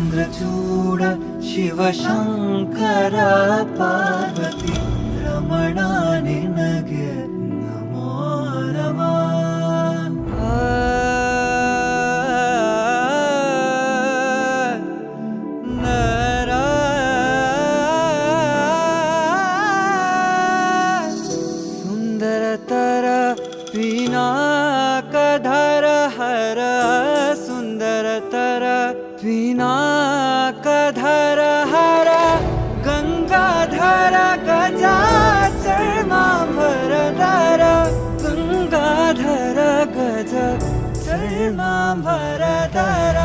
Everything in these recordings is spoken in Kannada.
ಚಂದ್ರಚೂಡ ಶಿವಶಂಕರ ಪಾರ್ವತಿ ರಮಣ ನಿನಗೆ ನಮೋ ನಮಃ. ಸುಂದರತರ ಪಿನಾಕಧರ ಹರ ಸುಂದರತರ ಪಿನಾಕಧರ ಹರ ಗಂಗಾಧರ ಗಜಾಚರ್ಮಾಂಬರಧರ ಗಂಗಾಧರ ಗಜ ಚರ್ಮಾಂಬರಧರ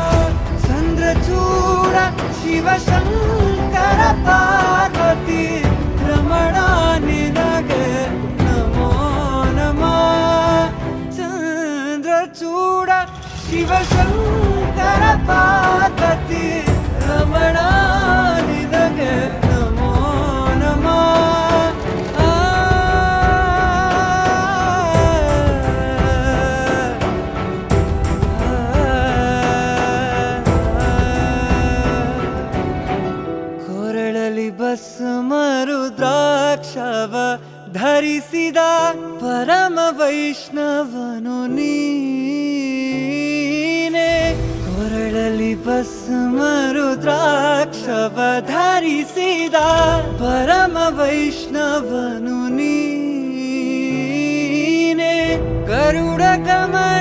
ಚಂದ್ರಚೂಡ ಶಿವಶಂಕರ ಪಾರ್ವತಿ ರಮಣ ನಿನಗೆ ನಮೋ ನಮಃ. ಚಂದ್ರಚೂಡ ಶಿವಶಂಕರ ಪಾರ್ವತಿ ರಮಣ ನಿನಗೆ ನಮೋ ನಮಃ. ಕೊರಳಲಿ ಭಸ್ಮ ರುದ್ರಾಕ್ಷವ ಧರಿಸಿದ ಪರಮ ವೈಷ್ಣವನು ನೀನೆ. ಕೊರಳಲಿ ಭಸ್ಮ ರುದ್ರಾಕ್ಷವ ಧರಿಸಿದ ಪರಮ ವೈಷ್ಣವನು ನೀನೆ. ಗರುಡ ಗಮನ